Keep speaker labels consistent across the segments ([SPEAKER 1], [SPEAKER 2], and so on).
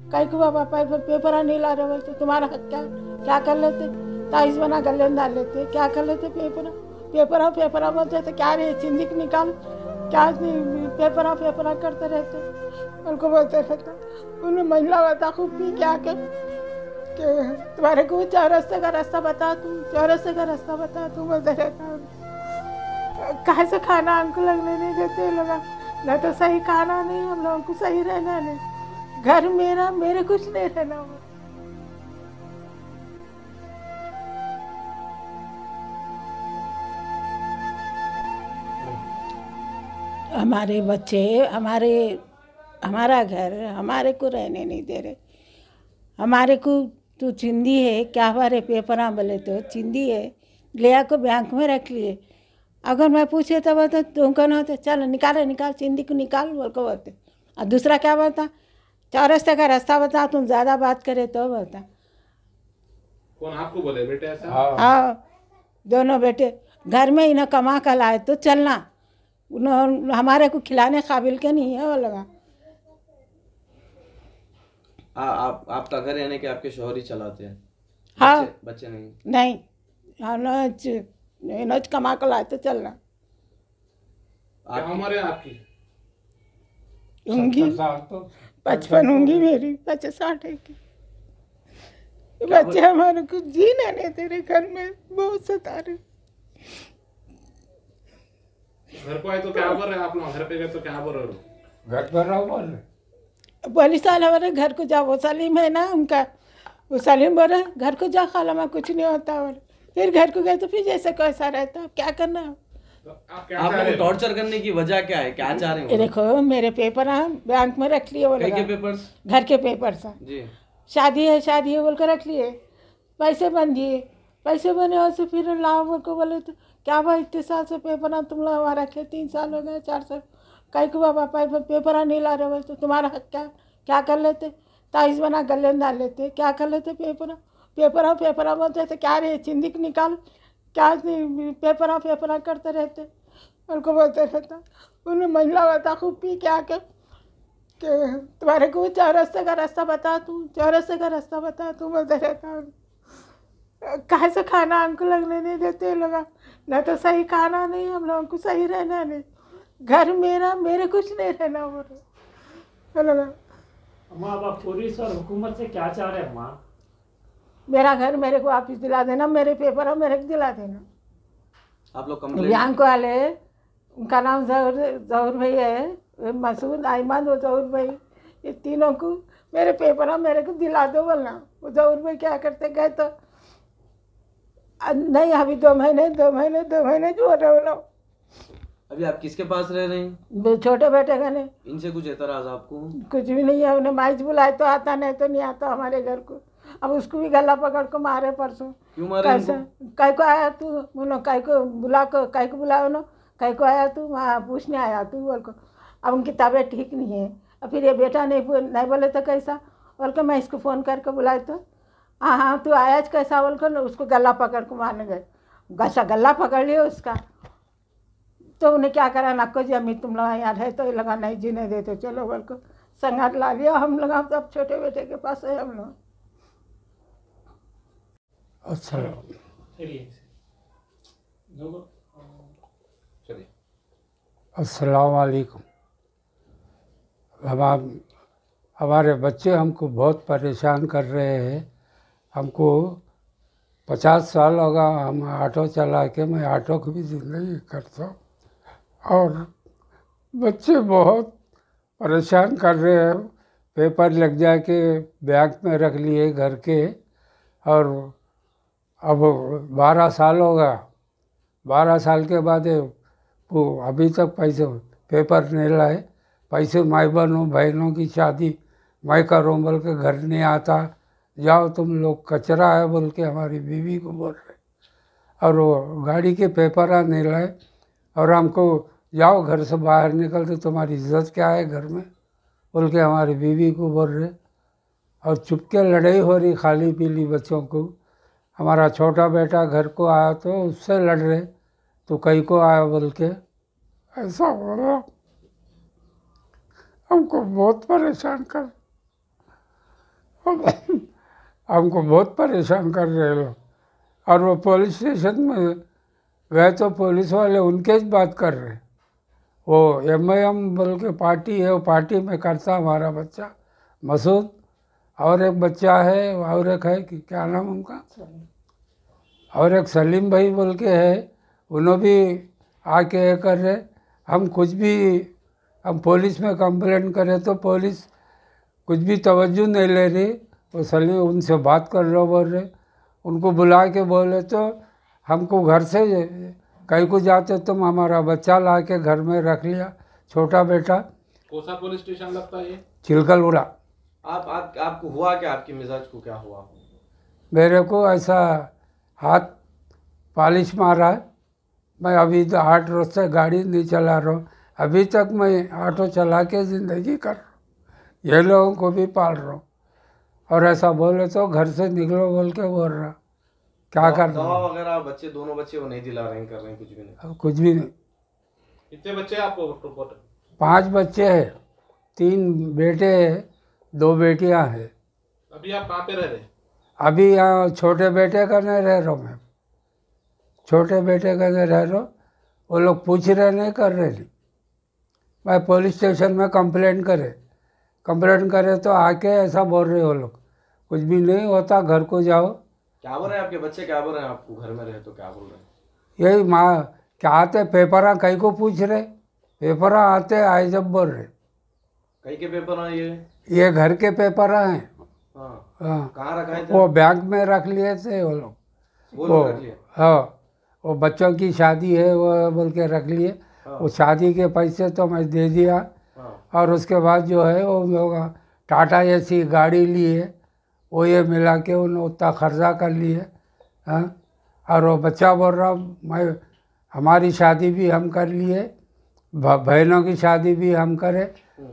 [SPEAKER 1] कई को बाबा पेपर नहीं ला रहे बोलते तुम्हारा हक क्या कर लेते, ताइज बना गले में डाल लेते, क्या कर लेते पेपर बोलते थे क्या रे चिंदी निकाल, क्या पेपर करते रहते, उनको बोलते रहते। उन्हें महिला बता खूब पी क्या के तुम्हारे को चौरस्ते का रास्ता बता, तू चौरस्ते का रास्ता बता, तू बोलते रहता। कहाँ से खाना हमको लगने नहीं देते लोग, न तो सही खाना नहीं, हम लोगों को सही रहना नहीं, घर मेरा मेरे कुछ नहीं रहना। हमारे बच्चे हमारा घर हमारे को रहने नहीं दे रहे, हमारे को तू चिंदी है क्या हमारे पेपर बोले तो चिंदी है ले आकर बैंक में रख लिए, अगर मैं पूछे तो बोलते तुम कौन होते, चल निकाल चिंदी को निकाल बोल को बोलते। और दूसरा क्या बोलता, चौरस्ते का रास्ता बता, तुम ज़्यादा बात करे तो बोलता।
[SPEAKER 2] कौन आपको बोले बेटे ऐसा?
[SPEAKER 1] हाँ दोनों बेटे घर में इन्हें कमा कर लाए तो चलना, उन्होंने हमारे को खिलाने काबिल के नहीं है वो लगा।
[SPEAKER 3] आपका घर यानी कि आपके शौहर ही चलाते हैं?
[SPEAKER 1] हाँ
[SPEAKER 3] बच्चे नहीं?
[SPEAKER 1] नहीं नोच कमा कर लाए तो चलना।
[SPEAKER 2] क्या उम्र है आपकी?
[SPEAKER 1] उंगी 55 उंगी मेरी 50-60 है की। बच्चे हमारे को जीने नहीं तेरे घर में बहुत सता रहे।
[SPEAKER 2] घर को आए तो क्या बोल रहे आप लोग, घर पे गए तो क्या बोल रहे हो?
[SPEAKER 4] घर पर रहो बोल रहे
[SPEAKER 1] पुलिस वाले बोले घर को जाओ, वो सलीम है ना उनका, वो सलीम बोले घर को जा खाला में कुछ नहीं होता, और फिर घर को गए तो फिर जैसे कैसा रहता, अब क्या करना है।
[SPEAKER 2] तो आप
[SPEAKER 3] लोग को टॉर्चर करने की वजह क्या है, क्या चाह रहे हैं?
[SPEAKER 1] देखो मेरे पेपर बैंक में रख लिए, वो
[SPEAKER 3] के पेपर्स?
[SPEAKER 1] घर के पेपर
[SPEAKER 3] जी।
[SPEAKER 1] शादी है बोल कर रख लिए, पैसे बन दिए, पैसे बने और से फिर लाओ बोल को बोले तो क्या भाई इतने साल से पेपर तुम लोग हमारा रखे, 3 साल हो गए 4 साल, कई को बाबा पेपर नहीं ला रहे बोलते तुम्हारा हक क्या कर लेते, ताइज बना गले में डाल लेते, क्या कर लेते पेपर बोलते थे क्या रे चिंदी निकाल, क्या पेपर करते रहते, उनको बोलते रहता। उन्हें महिला बता खूब पी क्या के तुम्हारे को चौरस्ते का रास्ता बता, तू चौरस्ते का रास्ता बता, तू बोलते रहता। कहाँ से खाना हमको लगने नहीं देते लोग, न तो सही खाना नहीं, हम लोगों को सही रहना नहीं, घर मेरा मेरे कुछ नहीं रहना बोलो।
[SPEAKER 5] अब आप पुलिस और हुकूमत से क्या चाह रहे हैं माँ?
[SPEAKER 1] मेरा घर मेरे को वापिस दिला देना, मेरे पेपर मेरे को दिला देना।
[SPEAKER 3] आप लोग कंप्लेंट?
[SPEAKER 1] बैंक वाले उनका नाम जहूर भाई है, मसूद आईमान और जहूर भाई, ये तीनों को मेरे पेपर मेरे को दिला दो बोलना। वो जहूर भाई क्या करते गए तो नहीं अभी 2 महीने जो रहे लोग।
[SPEAKER 3] अभी आप किसके पास रह रहे हैं?
[SPEAKER 1] छोटे बेटे का नहीं।
[SPEAKER 3] इनसे कुछ एतराज आपको?
[SPEAKER 1] कुछ भी नहीं है, उन्हें माइज बुलाए तो आता, नहीं तो नहीं आता हमारे घर को। अब उसको भी गला पकड़ को मारे परसों।
[SPEAKER 3] क्यों मारे?
[SPEAKER 1] कैसे कई को आया तू बोलो, कई को बुलाओ नो, कई को आया तू वहाँ पूछने आया तू बोल को। अब उनकी तबीयत ठीक नहीं है, अब फिर ये बेटा नहीं बोले तो कैसा बोल के मैं इसको फ़ोन करके बुलाए तो हाँ तू आया कैसा बोल कर उसको गला पकड़ को मारने गए, गला पकड़ लिया उसका। तो उन्हें क्या करा नको जी अम्मी तुम लोग यहाँ रहे तो लगा नहीं जीने देते, चलो बोल को संगात ला लिया हम लोग। अब सब छोटे बेटे के पास है हम लोग।
[SPEAKER 4] अस्सलाम वालेकुम। हमारे बच्चे हमको बहुत परेशान कर रहे हैं। हमको 50 साल होगा हम ऑटो चला के, मैं ऑटो की भी ज़िंदगी करता हूँ, और बच्चे बहुत परेशान कर रहे हैं। पेपर लग जाए के बैंक में रख लिए घर के, और अब 12 साल होगा, 12 साल के बाद वो अभी तक पैसे पेपर नहीं लाए। पैसे माई बहनों की शादी मैं करूँ बोल के घर नहीं आता, जाओ तुम लोग कचरा है बोल के हमारी बीवी को बोल रहे, और वो गाड़ी के पेपर नहीं लाए, और हमको जाओ घर से बाहर निकल तो तुम्हारी इज्जत क्या है घर में बोल के हमारी बीवी को बोल रहे। और चुपके लड़ाई हो रही खाली पीली बच्चों को। हमारा छोटा बेटा घर को आया तो उससे लड़ रहे, तो कहीं को आया बोल के ऐसा हो रहा। हमको बहुत परेशान कर। हमको बहुत परेशान कर रहे लोग। और वो पुलिस स्टेशन में गए तो पुलिस वाले उनके ही बात कर रहे। वो MIM बोल के पार्टी है, वो पार्टी में करता हमारा बच्चा मसूद, और एक बच्चा है, और एक है कि क्या नाम उनका, और एक सलीम भाई बोल के है, उन्होंने भी आके ये कर रहे। हम कुछ भी, हम पुलिस में कंप्लेंट करें तो पुलिस कुछ भी तवज्जो नहीं ले रही। वो सलीम उनसे बात कर लो बोल रहे, उनको बुला के बोले तो हमको घर से कहीं को जाते तुम हमारा बच्चा ला के घर में रख लिया, छोटा बेटा।
[SPEAKER 2] कौन सा पुलिस स्टेशन लगता है ये?
[SPEAKER 4] चिलकल उड़ा।
[SPEAKER 3] आपको हुआ क्या? आपके मिजाज को क्या हुआ?
[SPEAKER 4] मेरे को ऐसा हाथ पालिश मारा है। मैं अभी तो 8 रोज से गाड़ी नहीं चला रहा हूँ। अभी तक मैं ऑटो चला के ज़िंदगी कर रहा हूँ, ये लोगों को भी पाल रहा हूँ। और ऐसा बोले तो घर से निकलो बोल के बोल रहा, क्या कर रहा
[SPEAKER 3] दवा
[SPEAKER 4] हूँ?
[SPEAKER 3] वगैरह बच्चे, दोनों बच्चे वो नहीं दिला रहे हैं, कर रहे हैं, कुछ भी नहीं?
[SPEAKER 4] अब कुछ भी नहीं।
[SPEAKER 2] कितने बच्चे हैं आपको टोटल?
[SPEAKER 4] 5 बच्चे हैं, 3 बेटे हैं, 2 बेटियां हैं।
[SPEAKER 2] अभी आप कहाँ पे रह रहे हैं?
[SPEAKER 4] अभी यहाँ छोटे बेटे का नहीं रह रहा हूँ मैं, छोटे बेटे का नहीं रह रहा हूँ। वो लोग पूछ रहे नहीं कर रहे नहीं। मैं पुलिस स्टेशन में कंप्लेंट करे तो आके ऐसा बोल रहे वो लोग, कुछ भी नहीं होता, घर को जाओ।
[SPEAKER 3] क्या बोल रहे हैं आपके बच्चे? क्या बोल रहे हैं? आपको घर में रहे तो क्या बोल रहे हैं?
[SPEAKER 4] यही माँ क्या आते पेपरा कहीं को पूछ रहे, पेपरा आते आए जब बोल रहे,
[SPEAKER 3] कहीं के पेपर हैं ये?
[SPEAKER 4] ये घर के पेपरा हैं।
[SPEAKER 3] हाँ,
[SPEAKER 4] हाँ,
[SPEAKER 3] कहाँ रखा है?
[SPEAKER 4] वो बैंक में रख लिए थे वो लोग।
[SPEAKER 3] वो लोग रख लिए?
[SPEAKER 4] हाँ, वो बच्चों की शादी है वो बोल के रख लिए।
[SPEAKER 3] हाँ।
[SPEAKER 4] वो शादी के पैसे तो मैं दे दिया।
[SPEAKER 3] हाँ।
[SPEAKER 4] और उसके बाद जो है वो लोग टाटा एसी गाड़ी लिए, वो ये मिला के उन्होंने उतना खर्चा कर लिए। हाँ, और वो बच्चा बोल रहा मैं, हमारी शादी भी हम कर लिए, बहनों की शादी भी हम करे,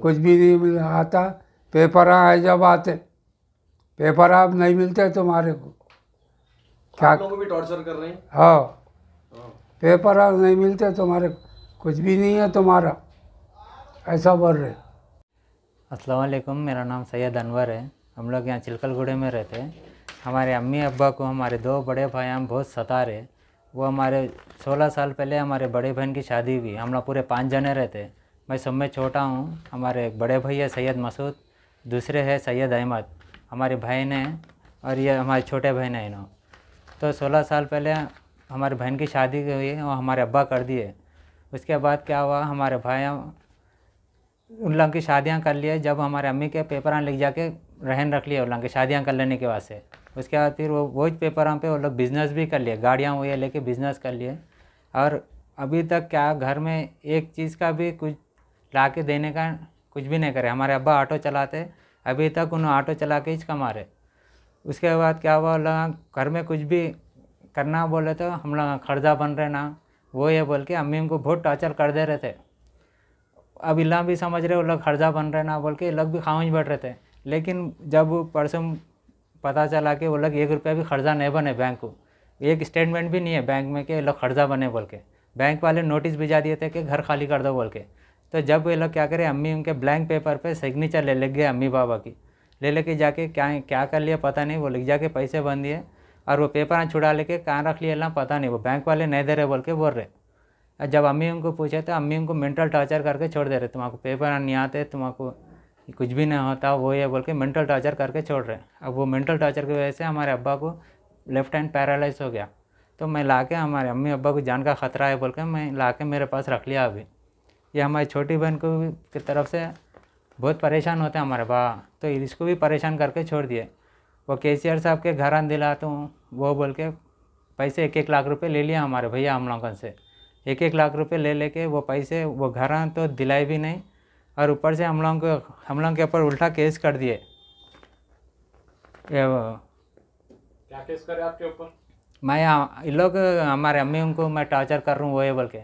[SPEAKER 4] कुछ भी नहीं मिल आता। पेपर आए जब आते, पेपर आप नहीं मिलते तुम्हारे को क्या?
[SPEAKER 3] आप लोगों को भी टॉर्चर कर रहे हैं?
[SPEAKER 4] हाँ,
[SPEAKER 3] हाँ।
[SPEAKER 4] पेपर आप नहीं मिलते तुम्हारे को, कुछ भी नहीं है तुम्हारा, ऐसा बोल रहे।
[SPEAKER 6] अस्सलाम वालेकुम, मेरा नाम सैयद अनवर है। हम लोग यहाँ चिलकलगुड़े में रहते हैं। हमारे अम्मी अब्बा को हमारे 2 बड़े भाई हम बहुत सता रहे। वो हमारे 16 साल पहले हमारे बड़े बहन की शादी हुई। हम लोग पूरे 5 जने रहते। मैं सब में छोटा हूँ। हमारे बड़े भाई है सैयद मसूद, दूसरे है सैयद अहमद, हमारे बहन हैं, और ये हमारे छोटे बहन हैं इन्हों। तो 16 साल पहले हमारी बहन की शादी हुई और हमारे अब्बा कर दिए। उसके बाद क्या हुआ, हमारे भाई उन लोगों की शादियाँ कर लिए। जब हमारे अम्मी के पेपर लिख जाके रहन रख लिए उन लोगों की शादियाँ कर लेने के वास्ते। उसके बाद फिर वो पेपरों पे वो लोग बिज़नेस भी कर लिए, गाड़ियाँ हुई लेके बिज़नेस कर लिए। और अभी तक क्या घर में एक चीज़ का भी कुछ ला के देने का कुछ भी नहीं करे। हमारे अब्बा ऑटो चलाते, अभी तक उन्हें ऑटो चला के ही कमा रहे। उसके बाद क्या हुआ, लोग घर में कुछ भी करना बोले तो हम लोग खर्चा बन रहे ना, वो ये बोल के अम्मी उनको बहुत टॉर्चर कर दे रहे थे। अब इला भी समझ रहे वो लोग खर्चा बन रहे ना बोल के, लोग भी खामोश बैठ रहे थे। लेकिन जब परसों पता चला कि वो लोग 1 रुपया भी खर्चा नहीं बने, बैंक को एक स्टेटमेंट भी नहीं है बैंक में कि लोग खर्चा बने बोल के, बैंक वाले नोटिस भिजा दिए थे कि घर खाली कर दो बोल के। तो जब ये लोग क्या करें, अम्मी उनके ब्लैंक पेपर पे सिग्नेचर ले गए अम्मी बाबा की, ले लेके जाके क्या कर लिया पता नहीं, वो लिख जाके पैसे बन दिए और वो पेपर छुड़ा लेके कहाँ रख लिया पता नहीं, वो बैंक वाले नहीं दे रहे बोल के बोल रहे। जब अम्मी उनको पूछे तो अम्मी उनको मेंटल टॉर्चर करके छोड़ दे रहे, तुम्हारे पेपर नहीं आते, तुम्हारे कुछ भी नहीं होता, वो ये बोल के मेंटल टॉर्चर करके छोड़ रहे। अब वो मेंटल टॉर्चर की वजह से हमारे अब्बा को लेफ्ट हैंड पैरालाइज हो गया। तो मैं ला के, हमारे अम्मी अब्बा को जान का ख़तरा है बोल के मैं ला के मेरे पास रख लिया। अभी ये हमारी छोटी बहन को की तरफ से बहुत परेशान होते हैं हमारे बा, तो इसको भी परेशान करके छोड़ दिए। वो केसीआर साहब के घर आन दिलाता हूँ वो बोल के पैसे 1-1 लाख रुपए ले लिया हमारे भैया हम लोगों से। 1-1 लाख रुपए ले लेके वो पैसे वो घर आन तो दिलाए भी नहीं, और ऊपर से हम लोगों के ऊपर उल्टा केस कर दिए।
[SPEAKER 2] क्या केस करे आपके ऊपर?
[SPEAKER 6] मैं इन लोग हमारे अम्मी उनको मैं टॉर्चर कर रहा हूँ वो ये बोल के,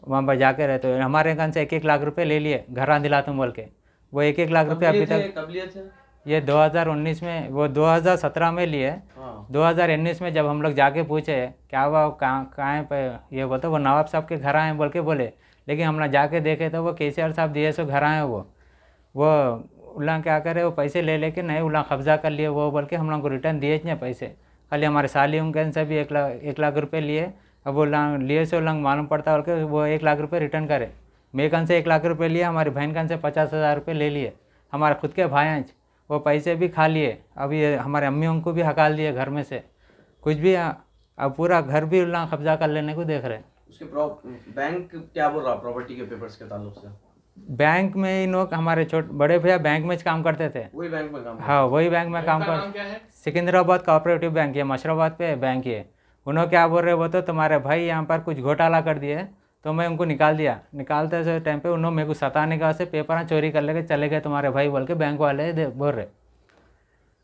[SPEAKER 6] वहाँ पर जाके रहते हुए हमारे घर से 1-1 लाख रुपए ले लिए, घर आ दिलाता हूँ बोल के। वो 1-1 लाख रुपए अभी तक,
[SPEAKER 3] कब लिए थे?
[SPEAKER 6] ये 2019 में, वो 2017 में लिए।
[SPEAKER 3] हाँ।
[SPEAKER 6] 2019 में जब हम लोग जाके पूछे क्या हुआ, कहाँ पे, ये बोलते वो नवाब साहब के घर आए बोल के बोले। लेकिन हम लोग जाके देखे तो वो केसीआर साहब दिए सो घर आए। वो उल्ला क्या करे वो पैसे ले लेके नहीं उल्ला कब्जा कर लिए वो बोल के हम लोग को रिटर्न दिए नहीं पैसे। खाली हमारे साली उनके से भी 1 लाख रुपये लिए। अब वो लिए से उल्लंग मालूम पड़ता बोल के वो 1 लाख रुपये रिटर्न करे। मेरे कन से 1 लाख रुपये लिए, हमारी बहन कन से 50,000 रुपये ले लिए। हमारे खुद के भाई वो पैसे भी खा लिए। अब ये हमारे अम्मियों को भी हकाल दिए घर में से कुछ भी। अब पूरा घर भी उल्ला कब्जा कर लेने को देख रहे।
[SPEAKER 3] उसके बैंक क्या बोल रहा प्रॉपर्टी के पेपर्स के ताल्लुक से?
[SPEAKER 6] बैंक में इन लोग हमारे बड़े भैया बैंक में काम करते थे।
[SPEAKER 3] वही बैंक में काम?
[SPEAKER 6] हाँ वही बैंक में काम
[SPEAKER 2] नाम क्या है?
[SPEAKER 6] सिकंदराबाद कोऑपरेटिव बैंक, ये मशराबाद पे बैंक है। उन्होंने क्या बोल रहे वो तो तुम्हारे भाई यहाँ पर कुछ घोटाला कर दिए तो मैं उनको निकाल दिया। निकालते से टाइम पे उन्होंने मेरे को सताने का से पेपर चोरी कर लेके चले गए तुम्हारे भाई बोल के बैंक वाले बोल रहे।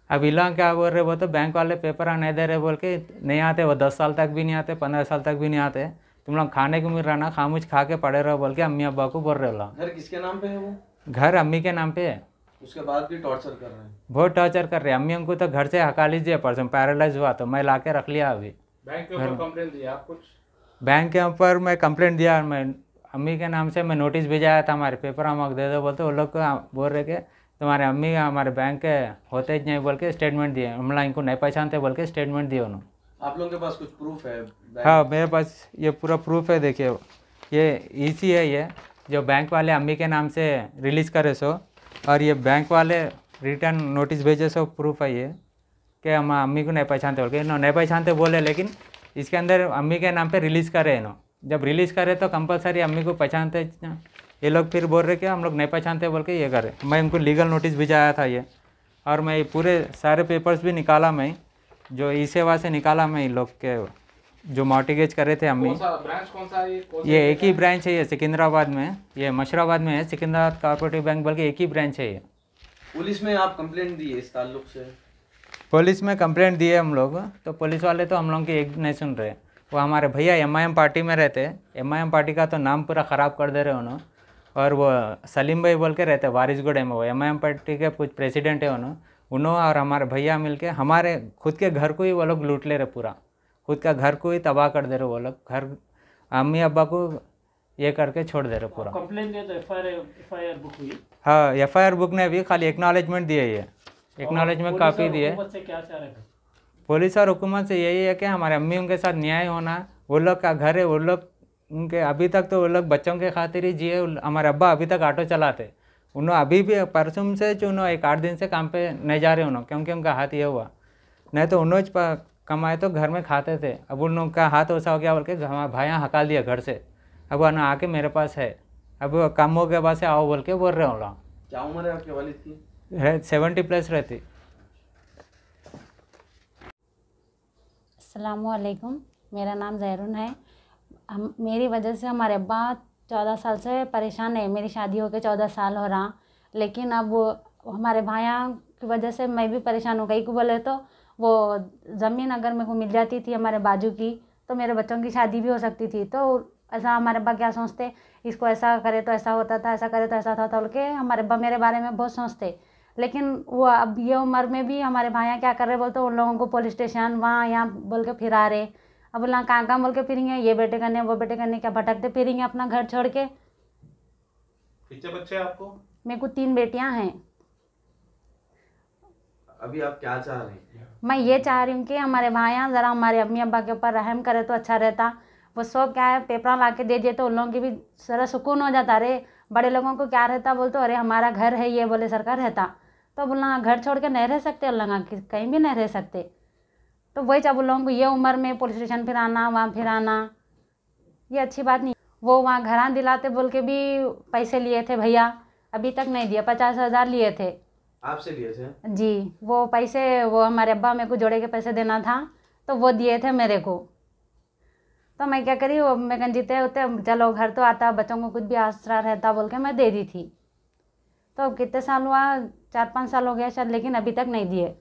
[SPEAKER 6] अब इला क्या बोल रहे वो तो बैंक वाले पेपर नहीं दे रहे बोल के नहीं आते, वो 10 साल तक भी नहीं आते, 15 साल तक भी नहीं आते। तुम लोग खाने को मिल रहा ना, खामोश खा के पड़े रहो बोल के अम्मी अब्बा को बोल रहे।
[SPEAKER 3] घर किसके नाम पे है वो?
[SPEAKER 6] घर अम्मी के नाम पे है।
[SPEAKER 3] उसके बाद भी टॉर्चर कर रहे हैं?
[SPEAKER 6] बहुत टॉर्चर कर रहे हैं। अम्मी को तो घर से हका लीजिए, परसों पैरालाइज हुआ तो मैं ला के रख लिया। अभी
[SPEAKER 2] बैंक के ऊपर कंप्लेंट दिया आप कुछ?
[SPEAKER 6] बैंक के ऊपर मैं कंप्लेंट दिया। मैं अम्मी के नाम से मैं नोटिस भेजाया था, हमारे पेपर हम दे दो बोलते। वो लोग को बोल रहे कि तुम्हारे अम्मी हमारे बैंक के होते ही नहीं बोल के स्टेटमेंट दिए। हम लोग इनको नहीं पहचानते बोल के स्टेटमेंट दिए उन्होंने।
[SPEAKER 3] आप लोगों के पास कुछ प्रूफ है?
[SPEAKER 6] हाँ मेरे पास ये पूरा प्रूफ है। देखिए ये इसी है, ये जो बैंक वाले अम्मी के नाम से रिलीज़ करे सो, और ये बैंक वाले रिटर्न नोटिस भेजे सो प्रूफ है ये कि हम अम्मी को नहीं पहचानते बोल के। इन्होंने नहीं पहचानते बोले, लेकिन इसके अंदर अम्मी के नाम पे रिलीज़ करे इन्होंने। जब रिलीज़ करे तो कंपलसरी अम्मी को पहचानते। ये लोग फिर बोल रहे कि हम लोग नहीं पहचानते बोल के ये करे। मैं इनको लीगल नोटिस भिजाया था ये, और मैं पूरे सारे पेपर्स भी निकाला। मैं जो ई सेवा से निकाला मैं इन लोग के जो मॉर्टिगेज करे थे अम्मी।
[SPEAKER 2] ब्रांच कौन सा है
[SPEAKER 6] ये एक ही ब्रांच है, ये सिकंदराबाद में, ये मशराबाद में है। सिकंदराबाद कोऑपरेटिव बैंक बोल के एक ही ब्रांच है ये।
[SPEAKER 3] पुलिस में आप कंप्लेंट दी है इस ताल्लुक से?
[SPEAKER 6] पुलिस में कंप्लेंट दिए हम लोग, तो पुलिस वाले तो हम लोग की एक नहीं सुन रहे। वो हमारे भैया MIM पार्टी में रहते। MIM पार्टी का तो नाम पूरा ख़राब कर दे रहे उन्होंने। और वो सलीम भाई बोल के रहते वारिसगुड़े में, वो MIM पार्टी के कुछ प्रेसिडेंट है उन्होंने और हमारे भैया मिलके हमारे खुद के घर को ही वो लोग लूट ले रहे। पूरा खुद का घर को ही तबाह कर दे रहे वो लोग। घर अम्मी अब्बा को ये करके छोड़ दे रहे पूरा।
[SPEAKER 5] कंप्लेंट दिया तो FIR बुक हुई?
[SPEAKER 6] हाँ FIR बुक ने भी खाली एक्नॉलेजमेंट दिए। ये एक्नॉलेजमेंट कापी दिए।
[SPEAKER 5] हुकूमत से क्या चाह रहे थे?
[SPEAKER 6] पुलिस और हुकूमत से यही है कि हमारे अम्मी उनके साथ न्याय होना। वो लोग का घर है, वो लोग उनके अभी तक तो वो लोग बच्चों के खातिर ही जिए। हमारे अब्बा अभी तक ऑटो चलाते। उन्होंने अभी भी परसों से जो उन्होंने 1-8 दिन से काम पे नहीं जा रहे उन्होंने, क्योंकि उनका हाथ ये हुआ। नहीं तो उन्होंने कमाए तो घर में खाते थे। अब उन लोगों का हाथ वैसा हो गया बोल के हमारे भाइयाँ हकाल दिया घर से। अब वो आके मेरे पास है, अब वो कम हो गया बाद से आओ बोल के बोल रहे हो लोग।
[SPEAKER 3] क्या उम्र है आपके वालिद की?
[SPEAKER 6] 70+ रहती।
[SPEAKER 7] अस्सलामुअलैकुम, मेरा नाम जहरुन है। मेरी वजह से हमारे अब्बा 14 साल से परेशान है। मेरी शादी होकर 14 साल हो रहा, लेकिन अब वो हमारे भाइयों की वजह से मैं भी परेशान हो गई। को बोले तो वो ज़मीन अगर मेरे को मिल जाती थी हमारे बाजू की, तो मेरे बच्चों की शादी भी हो सकती थी। तो ऐसा हमारे अब्बा क्या सोचते, इसको ऐसा करे तो ऐसा होता था, ऐसा करे तो ऐसा था बोल के हमारे अब्बा मेरे बारे में बहुत सोचते। लेकिन वो अब ये उम्र में भी हमारे भाइयाँ क्या कर रहे बोलते, उन लोगों को पुलिस स्टेशन वहाँ यहाँ बोल के फिरा रहे। अब बोला कहाँ कहाँ बोल के फिरेंगे, ये बेटे करने वो बेटे करने, क्या भटकते फिरेंगे अपना घर छोड़ के।
[SPEAKER 2] कितने बच्चे हैं आपको?
[SPEAKER 7] मेरे को 3 बेटियां हैं।
[SPEAKER 3] अभी आप क्या चाह रहे हैं?
[SPEAKER 7] मैं ये चाह रही हूँ कि हमारे भाइयाँ ज़रा हमारे अम्मी अब्बा के ऊपर रहम करे तो अच्छा रहता। वो सब क्या है पेपर ला के दे दिए तो उन लोगों की भी ज़रा सुकून हो जाता। अरे बड़े लोगों को क्या रहता बोलते, अरे हमारा घर है ये बोले सरकार रहता, तो बोलना घर छोड़ के नहीं रह सकते, लगा कहीं भी नहीं रह सकते। तो वही जब उन लोगों को ये उम्र में पुलिस स्टेशन फिर आना वहाँ फिर आना, ये अच्छी बात नहीं। वो वहाँ घरान दिलाते बोल के भी पैसे लिए थे भैया, अभी तक नहीं दिया। 50,000 लिए थे।
[SPEAKER 3] आपसे लिए थे?
[SPEAKER 7] जी, वो पैसे वो हमारे अब्बा मेरे को जोड़े के पैसे देना था, तो वो दिए थे मेरे को। तो मैं क्या करी, वो मैं कहीं जीते होते चलो घर तो आता, बच्चों को कुछ भी आसरा रहता बोल के मैं दे दी थी। तो कितने साल हुआ, 4-5 साल हो गया शायद, लेकिन अभी तक नहीं दिए।